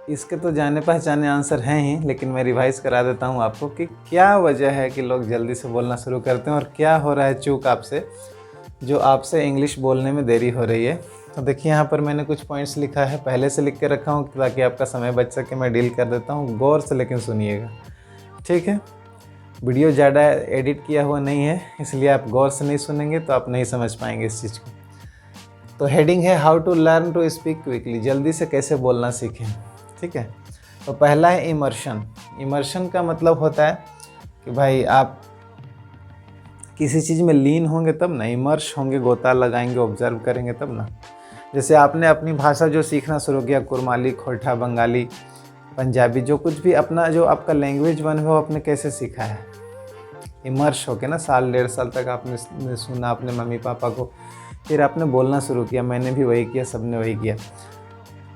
इसके तो जाने पहचाने आंसर हैं ही, लेकिन मैं रिवाइज़ करा देता हूँ आपको कि क्या वजह है कि लोग जल्दी से बोलना शुरू करते हैं और क्या हो रहा है चूक आपसे, जो आपसे इंग्लिश बोलने में देरी हो रही है। तो देखिए यहाँ पर मैंने कुछ पॉइंट्स लिखा है, पहले से लिख के रखा हूँ ताकि आपका समय बच सके। मैं डील कर देता हूँ, गौर से लेकिन सुनिएगा, ठीक है। वीडियो ज़्यादा एडिट किया हुआ नहीं है, इसलिए आप गौर से नहीं सुनेंगे तो आप नहीं समझ पाएंगे इस चीज़ को। तो हेडिंग है how to learn to speak quickly, जल्दी से कैसे बोलना सीखें, ठीक है। तो पहला है इमर्शन। इमर्शन का मतलब होता है कि भाई आप किसी चीज़ में लीन होंगे तब ना, इमर्श होंगे, गोता लगाएंगे, ऑब्जर्व करेंगे तब ना। जैसे आपने अपनी भाषा जो सीखना शुरू किया, कुरमाली, खोरठा, बंगाली, पंजाबी, जो कुछ भी अपना जो आपका लैंग्वेज वन है वो आपने कैसे सीखा है, इमर्श होके ना। साल 1.5 साल तक आपने सुना अपने मम्मी पापा को, फिर आपने बोलना शुरू किया। मैंने भी वही किया, सबने वही किया।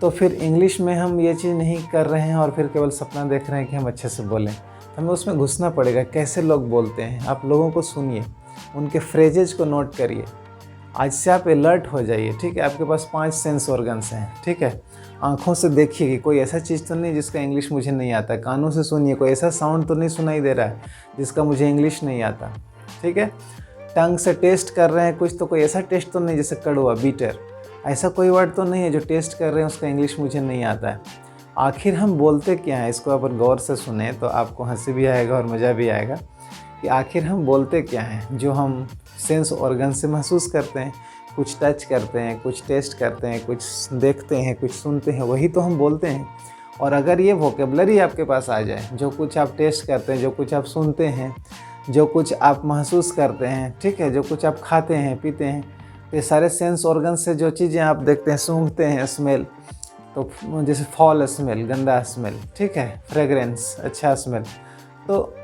तो फिर इंग्लिश में हम ये चीज़ नहीं कर रहे हैं और फिर केवल सपना देख रहे हैं कि हम अच्छे से बोलें। हमें उसमें घुसना पड़ेगा, कैसे लोग बोलते हैं। आप लोगों को सुनिए, उनके फ्रेजेज को नोट करिए। आज से आप अलर्ट हो जाइए, ठीक है। आपके पास 5 सेंस ऑर्गन्स हैं, ठीक है। आँखों से देखिए कि कोई ऐसा चीज़ तो नहीं जिसका इंग्लिश मुझे नहीं आता। कानों से सुनिए, कोई ऐसा साउंड तो नहीं सुनाई दे रहा है जिसका मुझे इंग्लिश नहीं आता, ठीक है। टंग से टेस्ट कर रहे हैं कुछ, तो कोई ऐसा टेस्ट तो नहीं जैसे कड़वा, बीटर, ऐसा कोई वर्ड तो नहीं है जो टेस्ट कर रहे हैं उसका इंग्लिश मुझे नहीं आता है। आखिर हम बोलते क्या हैं, इसको अगर गौर से सुने तो आपको हंसी भी आएगा और मज़ा भी आएगा कि आखिर हम बोलते क्या हैं। जो हम सेंस ऑर्गन से महसूस करते हैं, कुछ टच करते हैं, कुछ टेस्ट करते हैं, कुछ देखते हैं, कुछ सुनते हैं, वही तो हम बोलते हैं। और अगर ये वोकेबलरी आपके पास आ जाए, जो कुछ आप टेस्ट करते हैं, जो कुछ आप सुनते हैं, जो कुछ आप महसूस करते हैं, ठीक है, जो कुछ आप खाते हैं, पीते हैं, ये सारे सेंस ऑर्गन से जो चीज़ें आप देखते हैं, सूंघते हैं, स्मेल, तो जैसे फॉल स्मेल, गंदा स्मेल, ठीक है, फ्रेगरेंस, अच्छा स्मेल, तो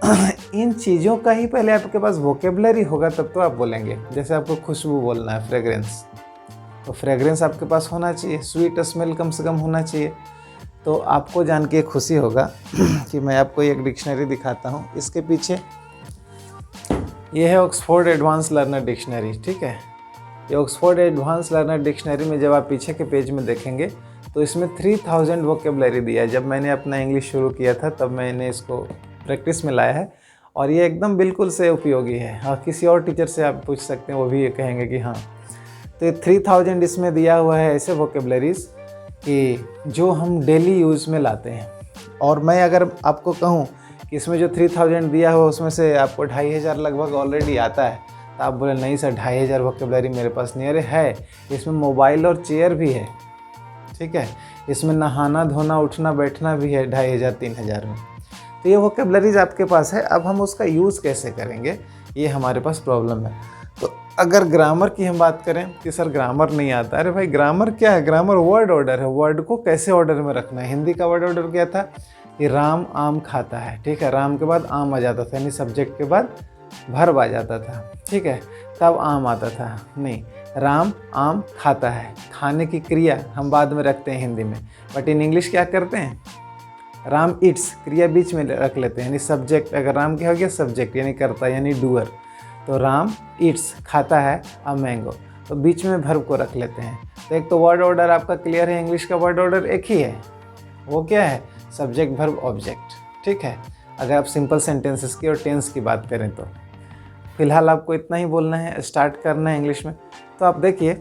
इन चीज़ों का ही पहले आपके पास वोकेबलरी होगा तब तो आप बोलेंगे। जैसे आपको खुशबू बोलना है, फ्रेगरेंस, तो फ्रेगरेंस आपके पास होना चाहिए, स्वीट स्मेल कम से कम होना चाहिए। तो आपको जान के खुशी होगा कि मैं आपको एक डिक्शनरी दिखाता हूँ। इसके पीछे ये है ऑक्सफोर्ड एडवांस लर्नर डिक्शनरी, ठीक है। ये ऑक्सफोर्ड एडवांस लर्नर डिक्शनरी में जब आप पीछे के पेज में देखेंगे तो इसमें 3000 वोकेबलरी दिया है। जब मैंने अपना इंग्लिश शुरू किया था तब मैंने इसको प्रैक्टिस में लाया है और ये एकदम बिल्कुल से उपयोगी है। हाँ, किसी और टीचर से आप पूछ सकते हैं, वो भी ये कहेंगे कि हाँ। तो ये 3000 इसमें दिया हुआ है ऐसे वोकेबलरीज कि जो हम डेली यूज़ में लाते हैं। और मैं अगर आपको कहूँ कि इसमें जो 3000 दिया हुआ उसमें से आपको 2500 लगभग ऑलरेडी आता है, तो आप बोले नहीं सर 2500 वोकेबलरी मेरे पास नहीं। अरे है, इसमें मोबाइल और चेयर भी है, ठीक है। इसमें नहाना धोना उठना बैठना भी है 2500 3000 में। तो ये वोकेबलरीज आपके पास है। अब हम उसका यूज़ कैसे करेंगे, ये हमारे पास प्रॉब्लम है। तो अगर ग्रामर की हम बात करें कि सर ग्रामर नहीं आता, अरे भाई ग्रामर क्या है, ग्रामर वर्ड ऑर्डर है। वर्ड को कैसे ऑर्डर में रखना है। हिंदी का वर्ड ऑर्डर क्या था कि राम आम खाता है, ठीक है। राम के बाद आम आ जाता था, यानी सब्जेक्ट के बाद वर्ब आ जाता था, ठीक है, तब आम आता था। नहीं, राम आम खाता है, खाने की क्रिया हम बाद में रखते हैं हिंदी में, बट इन इंग्लिश क्या करते हैं, राम ईट्स, क्रिया बीच में रख लेते हैं, यानी सब्जेक्ट अगर राम क्या हो गया सब्जेक्ट यानी करता यानी डूअर, तो राम ईट्स खाता है अ मैंगो, तो बीच में वर्ब को रख लेते हैं। तो एक तो वर्ड ऑर्डर आपका क्लियर है, इंग्लिश का वर्ड ऑर्डर एक ही है, वो क्या है, सब्जेक्ट वर्ब ऑब्जेक्ट, ठीक है। अगर आप सिंपल सेंटेंसेस की और टेंस की बात करें तो फिलहाल आपको इतना ही बोलना है, स्टार्ट करना है इंग्लिश में। तो आप देखिए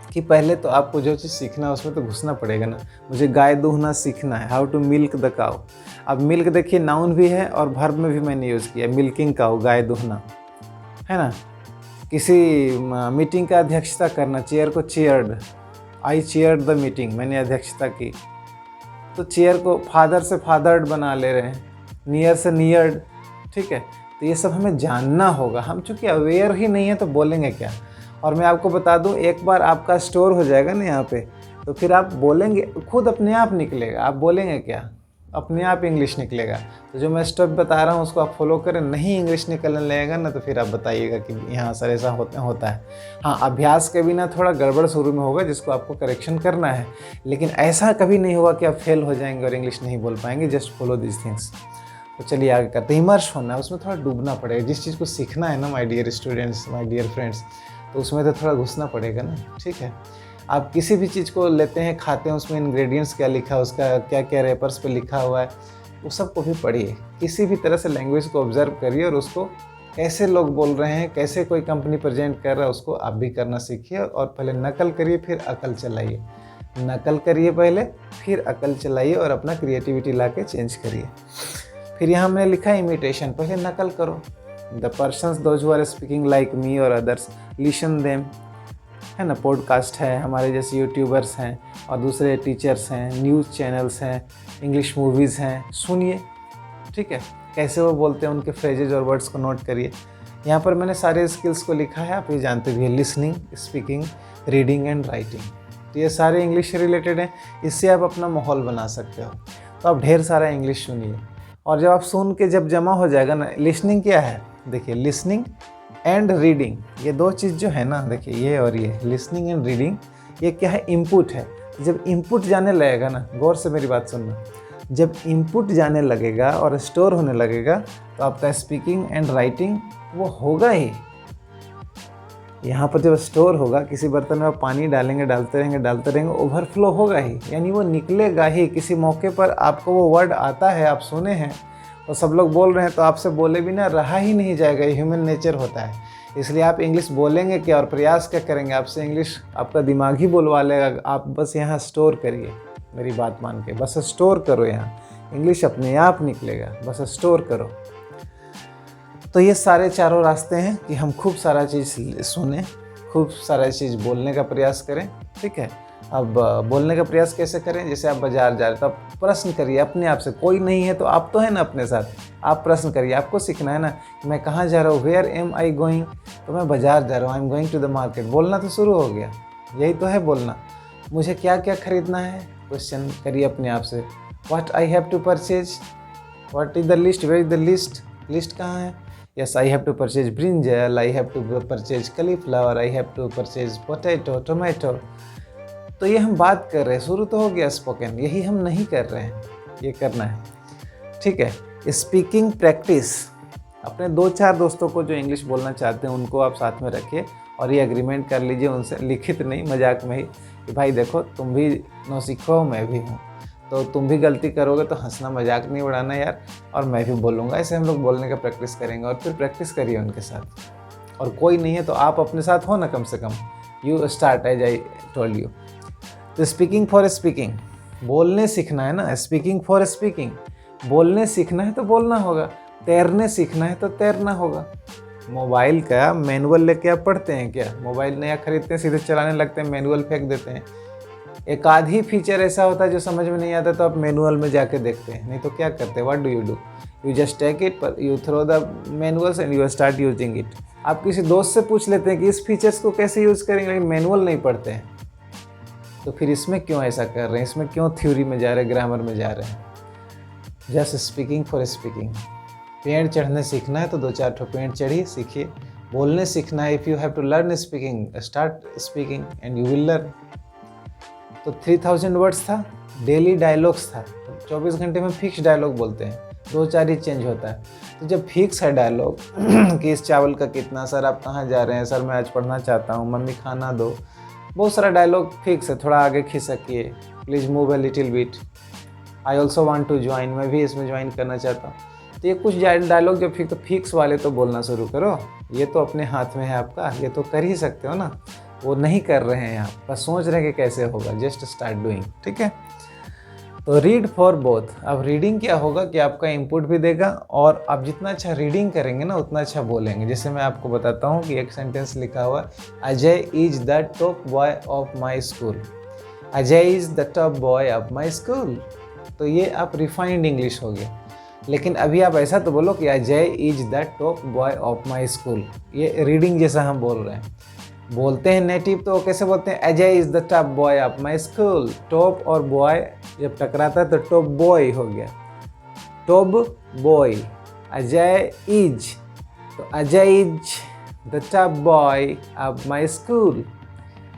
कि पहले तो आपको जो चीज़ सीखना है उसमें तो घुसना पड़ेगा ना। मुझे गाय दूहना सीखना है, how to milk the cow. अब मिल्क देखिए नाउन भी है और वर्ब में भी मैंने यूज़ किया, मिल्किंग काउ, गाय दूहना, है ना। किसी मीटिंग का अध्यक्षता करना, चेयर को chaired, I chaired the meeting, मैंने अध्यक्षता की। तो चेयर को फादर से फादर्ड बना ले रहे हैं, नियर से नियर्ड, ठीक है। तो ये सब हमें जानना होगा। हम चूँकि अवेयर ही नहीं है तो बोलेंगे क्या। और मैं आपको बता दूं, एक बार आपका स्टोर हो जाएगा ना यहाँ पे, तो फिर आप बोलेंगे खुद अपने आप निकलेगा। आप बोलेंगे क्या, अपने आप इंग्लिश निकलेगा। तो जो मैं स्टेप बता रहा हूँ उसको आप फॉलो करें, नहीं इंग्लिश निकलने लगेगा ना तो फिर आप बताइएगा कि यहाँ सर ऐसा होता है। हाँ, अभ्यास के बिना थोड़ा गड़बड़ शुरू में होगा जिसको आपको करेक्शन करना है, लेकिन ऐसा कभी नहीं होगा कि आप फेल हो जाएंगे और इंग्लिश नहीं बोल पाएंगे। Just follow this things. तो चलिए आगे करते हैं। इमर्स होना है, उसमें थोड़ा डूबना पड़ेगा। जिस चीज़ को सीखना है ना my dear students, my dear friends, तो उसमें तो थोड़ा घुसना पड़ेगा ना, ठीक है। आप किसी भी चीज़ को लेते हैं, खाते हैं, उसमें इंग्रेडिएंट्स क्या लिखा है, उसका क्या क्या रेपर्स पे लिखा हुआ है, वो सब को भी पढ़िए। किसी भी तरह से लैंग्वेज को ऑब्जर्व करिए और उसको कैसे लोग बोल रहे हैं, कैसे कोई कंपनी प्रेजेंट कर रहा है, उसको आप भी करना सीखिए। और पहले नकल करिए फिर अकल चलाइए, नकल करिए पहले फिर अकल चलाइए और अपना क्रिएटिविटी ला के चेंज करिए। फिर यहाँ हमने लिखा इमिटेशन, पहले नकल करो। The persons those who are speaking like me और अदर्स लिसन देम, है ना। पॉडकास्ट है, हमारे जैसे यूट्यूबर्स हैं और दूसरे टीचर्स हैं, न्यूज़ चैनल्स हैं, इंग्लिश मूवीज़ हैं, सुनिए, ठीक है, कैसे वो बोलते हैं, उनके फ्रेजेज और वर्ड्स को नोट करिए। यहाँ पर मैंने सारे स्किल्स को लिखा है, आप ये जानते भी हैं, listening, speaking, reading and writing. तो ये सारे इंग्लिश से रिलेटेड हैं, इससे आप अपना माहौल बना सकते हो। तो आप ढेर सारा इंग्लिश सुनिए और जब आप सुन के जब जमा हो जाएगा ना, लिसनिंग क्या है, देखिए लिसनिंग एंड रीडिंग, ये दो चीज़ जो है ना, देखिए ये और ये लिसनिंग एंड रीडिंग, ये क्या है, इनपुट है। जब इनपुट जाने लगेगा ना, गौर से मेरी बात सुनना, जब इनपुट जाने लगेगा और स्टोर होने लगेगा तो आपका स्पीकिंग एंड राइटिंग वो होगा ही। यहाँ पर जब स्टोर होगा, किसी बर्तन में आप पानी डालेंगे, डालते रहेंगे, ओवरफ्लो होगा ही, यानी वो निकलेगा ही। किसी मौके पर आपको वो वर्ड आता है, आप सुने हैं और सब लोग बोल रहे हैं, तो आपसे बोले बिना रहा ही नहीं जाएगा। ये ह्यूमन नेचर होता है। इसलिए आप इंग्लिश बोलेंगे क्या और प्रयास क्या करेंगे, आपसे इंग्लिश आपका दिमाग ही बोलवा लेगा। आप बस यहाँ स्टोर करिए, मेरी बात मान के, बस स्टोर करो, यहाँ इंग्लिश अपने आप निकलेगा, बस स्टोर करो। तो ये सारे चारों रास्ते हैं कि हम खूब सारा चीज़ सुने, खूब सारा चीज़ बोलने का प्रयास करें, ठीक है। अब बोलने का प्रयास कैसे करें, जैसे आप बाज़ार जा रहे हैं तो आप प्रश्न करिए अपने आप से, कोई नहीं है तो आप तो है ना अपने साथ, आप प्रश्न करिए। आपको सीखना है ना, मैं कहाँ जा रहा हूँ, वेयर एम आई गोइंग, तो मैं बाज़ार जा रहा हूँ, I am going to the market. बोलना तो शुरू हो गया, यही तो है बोलना। मुझे क्या क्या खरीदना है, क्वेश्चन करिए अपने आप से। What I have to purchase, what is the list, where is the list, list कहाँ है। Yes, I have to purchase brinjal, I have to purchase cauliflower, I have to purchase potato, tomato। तो ये हम बात कर रहे हैं, शुरू तो हो गया स्पोकन, यही हम नहीं कर रहे हैं, ये करना है, ठीक है। स्पीकिंग प्रैक्टिस, अपने 2-4 दोस्तों को जो इंग्लिश बोलना चाहते हैं उनको आप साथ में रखिए और ये एग्रीमेंट कर लीजिए उनसे, लिखित नहीं, मजाक में ही, कि भाई देखो तुम भी नौसिखो, मैं भी हूँ, तो तुम भी गलती करोगे तो हंसना, मजाक नहीं उड़ाना यार, और मैं भी बोलूँगा। ऐसे हम लोग बोलने का प्रैक्टिस करेंगे और फिर प्रैक्टिस करिए उनके साथ। और कोई नहीं है तो आप अपने साथ हो ना, कम से कम you start as I told you. तो स्पीकिंग फॉर स्पीकिंग, बोलने सीखना है ना, स्पीकिंग फॉर स्पीकिंग, बोलने सीखना है तो बोलना होगा, तैरने सीखना है तो तैरना होगा। मोबाइल का मैनुअल लेके आप पढ़ते हैं क्या, मोबाइल नया खरीदते हैं, सीधे चलाने लगते हैं, मैनुअल फेंक देते हैं। एक आधी फीचर ऐसा होता है जो समझ में नहीं आता तो आप मैनुअल में जाके देखते हैं, नहीं तो क्या करते हैं, what do, you just take it, you throw the manuals and you start using it. आप किसी दोस्त से पूछ लेते हैं कि इस फीचर्स को कैसे यूज़ करेंगे, लेकिन मैनुअल नहीं पढ़ते हैं। तो फिर इसमें क्यों ऐसा कर रहे हैं, इसमें क्यों थ्योरी में जा रहे हैं, ग्रामर में जा रहे हैं। Just speaking for speaking. पेड़ चढ़ने सीखना है तो 2-4 ठो पेड़ चढ़िए, सीखिए। बोलने सीखना है, if you have to learn speaking, start speaking and you will learn. तो 3000 वर्ड्स था, डेली डायलॉग्स था, 24 घंटे में फिक्स डायलॉग बोलते हैं, 2-4 ही चेंज होता है। तो जब फिक्स है डायलॉग कि इस चावल का कितना, सर आप कहाँ जा रहे हैं, सर मैं आज पढ़ना चाहता हूँ, मम्मी खाना दो, बहुत सारा डायलॉग फिक्स है, थोड़ा आगे खिसकिए, please move a little bit, I also want to join, मैं भी इसमें ज्वाइन करना चाहता हूँ। तो ये कुछ डायलॉग जब फिक्स वाले तो बोलना शुरू करो, ये तो अपने हाथ में है आपका, ये तो कर ही सकते हो ना। वो नहीं कर रहे हैं आप, बस सोच रहे हैं कि कैसे होगा, जस्ट स्टार्ट डूइंग, ठीक है। तो रीड फॉर बोथ। अब रीडिंग क्या होगा कि आपका इनपुट भी देगा और आप जितना अच्छा रीडिंग करेंगे ना उतना अच्छा बोलेंगे। जैसे मैं आपको बताता हूँ कि एक सेंटेंस लिखा हुआ, Ajay is the top boy of my school, Ajay is the top boy of my school. तो ये आप रिफाइंड इंग्लिश हो गया। लेकिन अभी आप ऐसा तो बोलो कि Ajay is the top boy of my school, ये रीडिंग जैसा हम बोल रहे हैं। बोलते हैं नेटिव तो कैसे बोलते हैं, Ajay is the top boy of my school. Top और बॉय जब टकराता है तो टॉप बॉय हो गया, टॉप बॉय। अजय इज, तो Ajay is the top boy of my school.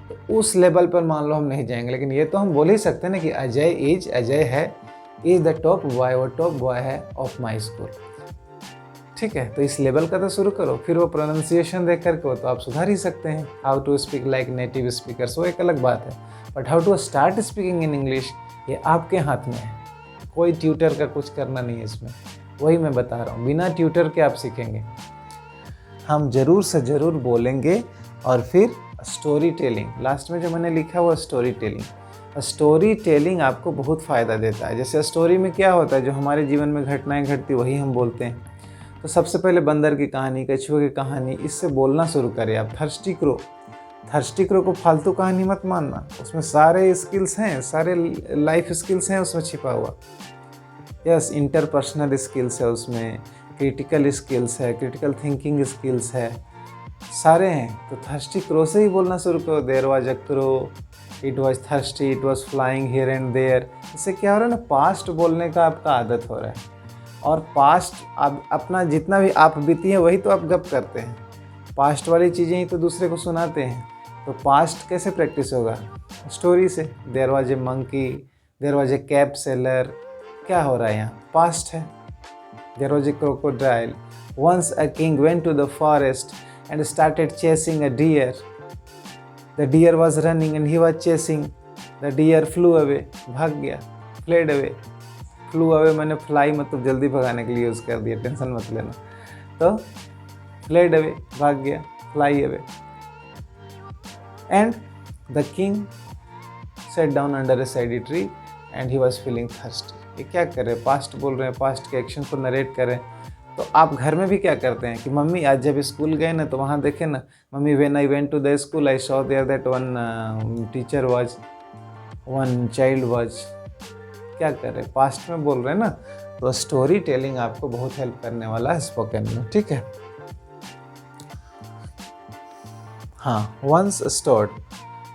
तो उस लेवल पर मान लो हम नहीं जाएंगे, लेकिन ये तो हम बोल ही सकते हैं ना कि अजय इज, अजय है, इज द टॉप बॉय, वो टॉप बॉय है ऑफ माई स्कूल। ठीक है, तो इस लेवल का तो शुरू करो, फिर वो प्रोनाउंसिएशन देख करके वो तो आप सुधार ही सकते हैं। How to speak like native speakers वो एक अलग बात है, but how to start speaking in English ये आपके हाथ में है। कोई ट्यूटर का कुछ करना नहीं है इसमें, वही मैं बता रहा हूँ, बिना ट्यूटर के आप सीखेंगे। हम ज़रूर से ज़रूर बोलेंगे। और फिर स्टोरी टेलिंग, लास्ट में जो मैंने लिखा वो स्टोरी टेलिंग। स्टोरी टेलिंग आपको बहुत फ़ायदा देता है। जैसे स्टोरी में क्या होता है, जो हमारे जीवन में घटनाएं घटती वही हम बोलते हैं। तो सबसे पहले बंदर की कहानी, कछुए की कहानी, इससे बोलना शुरू करें आप। थर्स्टी क्रो को फालतू कहानी मत मानना, उसमें सारे स्किल्स हैं, सारे लाइफ स्किल्स हैं उसमें छिपा हुआ। यस, इंटरपर्सनल स्किल्स है उसमें, क्रिटिकल स्किल्स है, क्रिटिकल थिंकिंग स्किल्स है, सारे हैं। तो थर्स्टी क्रो से ही बोलना शुरू करो। There was a crow, it was thirsty, it was flying here and there. इससे क्या हो रहा है ना, पास्ट बोलने का आपका आदत हो रहा है। और पास्ट आप अपना जितना भी आप बीती हैं वही तो आप गप करते हैं, पास्ट वाली चीज़ें ही तो दूसरे को सुनाते हैं। तो पास्ट कैसे प्रैक्टिस होगा? स्टोरी से। There was a monkey, there was a cap seller, क्या हो रहा है यहाँ? पास्ट है। There was a crocodile, once a king went to the forest and started chasing a deer. The deer was running and he was chasing. The deer flew away. भाग गया, fled away. Flew away मैंने fly मतलब जल्दी भगाने के लिए use कर दिया, टेंशन मत लेना। तो fled away भाग गया, fly away. And the king sat down under a shady tree and he was feeling thirsty. ये क्या कर रहे हैं? पास्ट बोल रहे हैं, पास्ट के एक्शन को नरेट कर रहे हैं। तो आप घर में भी क्या करते हैं कि मम्मी आज जब स्कूल गए ना तो वहाँ देखे ना, mummy when I went to the school I saw there that one teacher was, one child was. क्या कर रहे हैं? पास्ट में बोल रहे हैं ना। तो स्टोरी टेलिंग आपको बहुत हेल्प करने वाला है स्पोकन में, ठीक है। हाँ, वंस स्टोर्ड।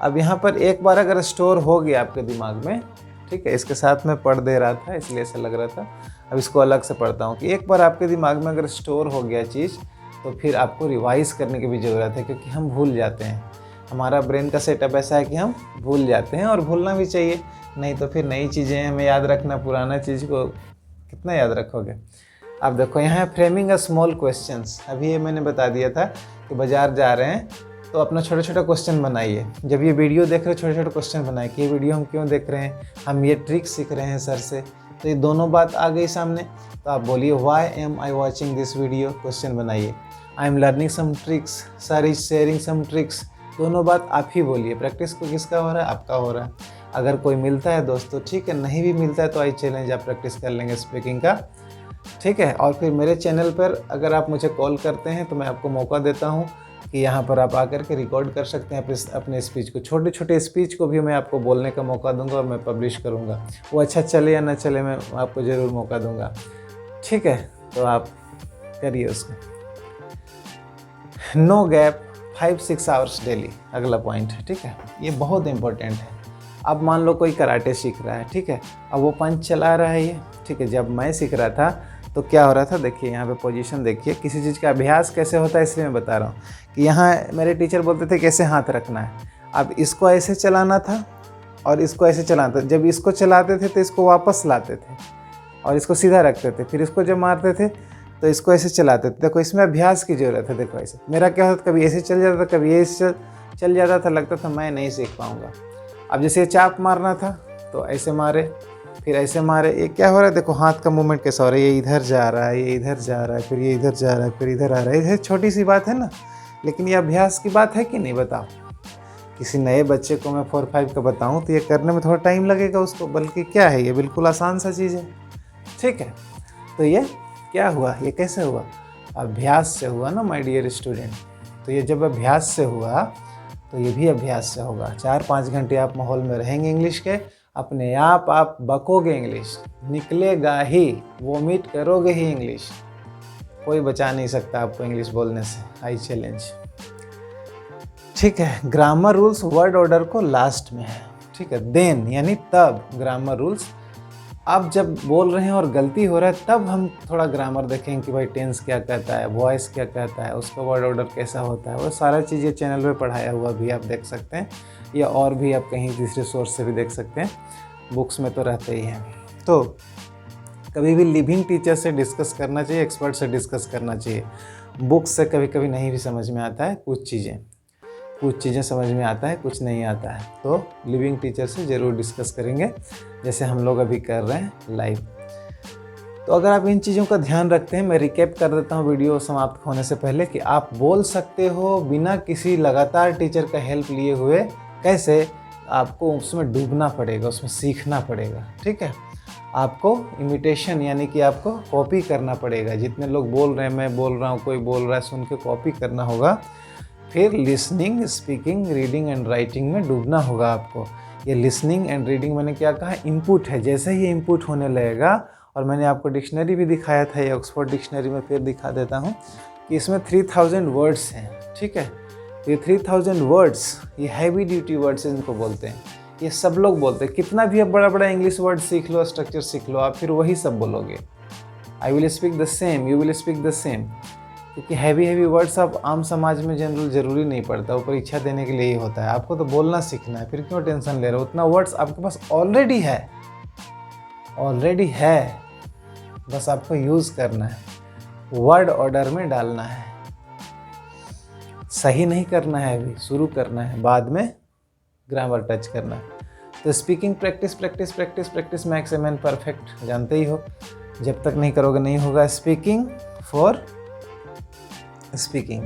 अब यहाँ पर एक बार अगर स्टोर हो गया आपके दिमाग में, ठीक है, इसके साथ में पढ़ दे रहा था इसलिए ऐसा लग रहा था, अब इसको अलग से पढ़ता हूँ कि एक बार आपके दिमाग में अगर स्टोर हो गया चीज़ तो फिर आपको रिवाइज़ करने की भी ज़रूरत है, क्योंकि हम भूल जाते हैं। हमारा ब्रेन का सेटअप ऐसा है कि हम भूल जाते हैं, और भूलना भी चाहिए, नहीं तो फिर नई चीज़ें हमें याद रखना, पुराना चीज़ को कितना याद रखोगे। अब देखो यहाँ है फ्रेमिंग अ स्मॉल क्वेश्चंस। अभी ये मैंने बता दिया था कि बाज़ार जा रहे हैं तो अपना छोटा छोटा क्वेश्चन बनाइए। जब ये वीडियो देख रहे हो छोटे छोटे क्वेश्चन बनाइए कि ये वीडियो हम क्यों देख रहे हैं, हम ये ट्रिक सीख रहे हैं सर से। तो ये दोनों बात आ गई सामने, तो आप बोलिए why am I watching this video, question बनाइए। I am learning some tricks, sir is sharing some tricks. दोनों बात आप ही बोलिए। प्रैक्टिस को किसका हो रहा है? आपका हो रहा है। अगर कोई मिलता है दोस्त तो ठीक है, नहीं भी मिलता है तो आई चैलेंज आप प्रैक्टिस कर लेंगे स्पीकिंग का, ठीक है। और फिर मेरे चैनल पर अगर आप मुझे कॉल करते हैं तो मैं आपको मौका देता हूँ कि यहाँ पर आप आकर के रिकॉर्ड कर सकते हैं अपने स्पीच को। छोटे छोटे स्पीच को भी मैं आपको बोलने का मौका दूंगा और मैं पब्लिश करूँगा। वो अच्छा चले या ना चले मैं आपको ज़रूर मौका दूंगा, ठीक है। तो आप करिए उसको। नो गैप 5-6 आवर्स डेली, अगला पॉइंट है, ठीक है। ये बहुत इंपॉर्टेंट है। अब मान लो कोई कराटे सीख रहा है, ठीक है, अब वो पंच चला रहा है ये, ठीक है। जब मैं सीख रहा था तो क्या हो रहा था, देखिए यहाँ पे पोजीशन देखिए। किसी चीज़ का अभ्यास कैसे होता है इसलिए मैं बता रहा हूँ कि यहाँ मेरे टीचर बोलते थे कैसे हाथ रखना है। अब इसको ऐसे चलाना था और इसको ऐसे चलाना था। जब इसको चलाते थे तो इसको वापस लाते थे और इसको सीधा रखते थे, फिर इसको जब मारते थे तो इसको ऐसे चलाते थे। देखो इसमें अभ्यास की ज़रूरत है। देखो ऐसे मेरा क्या होता, कभी ऐसे चल जाता था, कभी ऐसे चल जाता था, लगता था मैं नहीं सीख पाऊँगा। अब जैसे चाप मारना था तो ऐसे मारे, फिर ऐसे मारे। ये क्या हो रहा है, देखो हाथ का मूवमेंट कैसा हो रहा है, ये इधर जा रहा है, ये इधर जा रहा है, फिर ये इधर जा रहा है, फिर इधर आ रहा है। ये छोटी सी बात है ना, लेकिन ये अभ्यास की बात है कि नहीं बताओ। किसी नए बच्चे को मैं 4-5 का बताऊं तो ये करने में थोड़ा टाइम लगेगा उसको, बल्कि क्या है ये बिल्कुल आसान सा चीज़ है, ठीक है। तो ये क्या हुआ, ये कैसे हुआ? अभ्यास से हुआ ना माय डियर स्टूडेंट। तो ये जब अभ्यास से हुआ तो ये भी अभ्यास से होगा। 4-5 घंटे आप माहौल में रहेंगे इंग्लिश के, अपने आप बकोगे इंग्लिश, निकलेगा ही, वोमिट करोगे ही इंग्लिश। कोई बचा नहीं सकता आपको इंग्लिश बोलने से, आई चैलेंज, ठीक है। ग्रामर रूल्स वर्ड ऑर्डर को लास्ट में है, ठीक है। देन यानी तब ग्रामर रूल्स, आप जब बोल रहे हैं और गलती हो रहा है तब हम थोड़ा ग्रामर देखेंगे कि भाई टेंस क्या कहता है, वॉइस क्या कहता है, उसका वर्ड ऑर्डर कैसा होता है। वो सारा चीज़ ये चैनल पे पढ़ाया हुआ भी आप देख सकते हैं, या और भी आप कहीं दूसरे सोर्स से भी देख सकते हैं, बुक्स में तो रहते ही हैं। तो कभी भी लिविंग टीचर से डिस्कस करना चाहिए, एक्सपर्ट से डिस्कस करना चाहिए। बुक्स से कभी कभी नहीं भी समझ में आता है कुछ चीज़ें समझ में आता है, कुछ नहीं आता है, तो लिविंग टीचर से ज़रूर डिस्कस करेंगे, जैसे हम लोग अभी कर रहे हैं लाइव। तो अगर आप इन चीज़ों का ध्यान रखते हैं, मैं रिकैप कर देता हूँ वीडियो समाप्त होने से पहले, कि आप बोल सकते हो बिना किसी लगातार टीचर का हेल्प लिए हुए। कैसे? आपको उसमें डूबना पड़ेगा, उसमें सीखना पड़ेगा, ठीक है। आपको इमिटेशन यानी कि आपको कॉपी करना पड़ेगा। जितने लोग बोल रहे हैं, मैं बोल रहा हूँ, कोई बोल रहा है, सुन के कॉपी करना होगा। फिर listening, speaking, reading and writing में डूबना होगा आपको। ये लिसनिंग एंड रीडिंग मैंने क्या कहा, इनपुट है। जैसे ही इनपुट होने लगेगा, और मैंने आपको डिक्शनरी भी दिखाया था, ये ऑक्सफोर्ड डिक्शनरी में फिर दिखा देता हूँ कि इसमें 3000 वर्ड्स हैं, ठीक है। ये 3000 वर्ड्स, ये हैवी ड्यूटी वर्ड्स इनको बोलते हैं। ये सब लोग बोलते हैं। कितना भी आप बड़ा बड़ा इंग्लिश वर्ड सीख लो, स्ट्रक्चर सीख लो, आप फिर वही सब बोलोगे। I will speak the same, you will speak the same, क्योंकि हैवी वर्ड्स आप आम समाज में जनरल ज़रूरी नहीं पड़ता, वो परीक्षा देने के लिए ही होता है। आपको तो बोलना सीखना है, फिर क्यों टेंशन ले रहे हो? उतना वर्ड्स आपके पास ऑलरेडी है, बस आपको यूज़ करना है, वर्ड ऑर्डर में डालना है। सही नहीं करना है, अभी शुरू करना है, बाद में ग्रामर टच करना है। तो speaking practice max a man perfect, जानते ही हो। जब तक नहीं करोगे नहीं होगा। स्पीकिंग फॉर स्पीकिंग,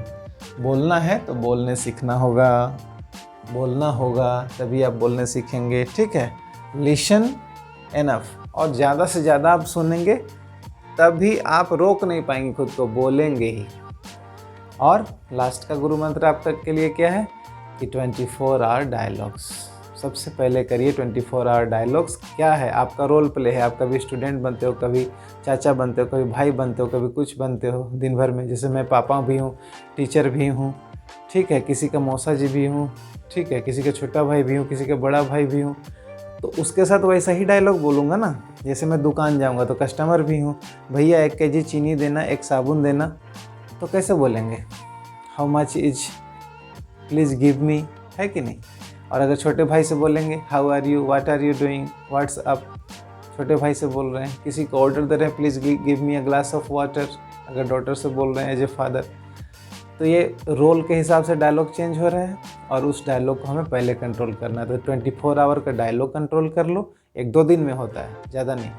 बोलना है तो बोलने सीखना होगा, बोलना होगा तभी आप बोलने सीखेंगे, ठीक है। लिसन एनफ, और ज़्यादा से ज़्यादा आप सुनेंगे तभी आप रोक नहीं पाएंगे खुद को, बोलेंगे ही। और लास्ट का गुरु मंत्र आप तक के लिए क्या है कि 24 आवर डायलॉग्स सबसे पहले करिए। 24 आवर डायलॉग्स क्या है? आपका रोल प्ले है। आप कभी स्टूडेंट बनते हो, कभी चाचा बनते हो, कभी भाई बनते हो, कभी कुछ बनते हो दिन भर में। जैसे मैं पापा भी हूँ, टीचर भी हूँ, ठीक है, किसी का मौसा जी भी हूँ, ठीक है, किसी का छोटा भाई भी हूँ, किसी का बड़ा भाई भी हूँ। तो उसके साथ वैसा ही डायलॉग बोलूँगा ना। जैसे मैं दुकान जाऊँगा तो कस्टमर भी हूँ, भैया 1 kg चीनी देना, 1 साबुन देना, तो कैसे बोलेंगे? How much is, please give me, है कि नहीं? और अगर छोटे भाई से बोलेंगे how are you, what are you doing, what's up, छोटे भाई से बोल रहे हैं। किसी को ऑर्डर दे रहे हैं, please give me a glass of water, अगर डॉटर से बोल रहे हैं एज ए फादर। तो ये रोल के हिसाब से डायलॉग चेंज हो रहे हैं, और उस डायलॉग को हमें पहले कंट्रोल करना है। तो 24 आवर का डायलॉग कंट्रोल कर लो, 1-2 दिन में होता है, ज़्यादा नहीं।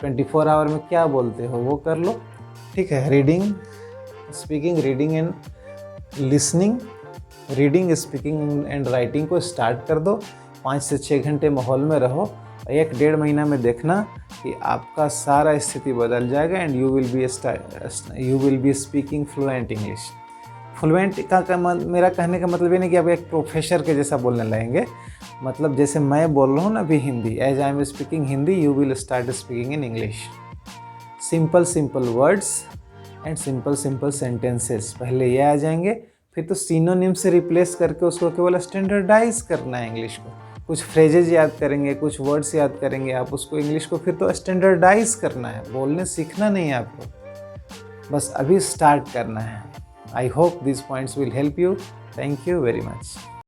24 आवर में क्या बोलते हो वो कर लो, ठीक है। Reading, speaking, reading and listening, reading, speaking and writing को स्टार्ट कर दो। 5 से 6 घंटे माहौल में रहो, 1-1.5 महीना में देखना कि आपका सारा स्थिति बदल जाएगा, and you will be speaking fluent English. Fluent का मेरा कहने का मतलब ये नहीं कि आप एक प्रोफेसर के जैसा बोलने लगेंगे। मतलब जैसे मैं बोल रहा हूँ ना अभी Hindi, as I am speaking Hindi, you will start speaking in English. Simple words and simple sentences पहले ये आ जाएंगे, फिर तो सिनोनिम से रिप्लेस करके उसको केवल स्टैंडर्डाइज करना है इंग्लिश को। कुछ फ्रेजेज याद करेंगे, कुछ वर्ड्स याद करेंगे आप, उसको इंग्लिश को फिर तो स्टैंडर्डाइज करना है, बोलने सीखना नहीं है आपको, बस अभी स्टार्ट करना है। I hope this points will help you. Thank you very much.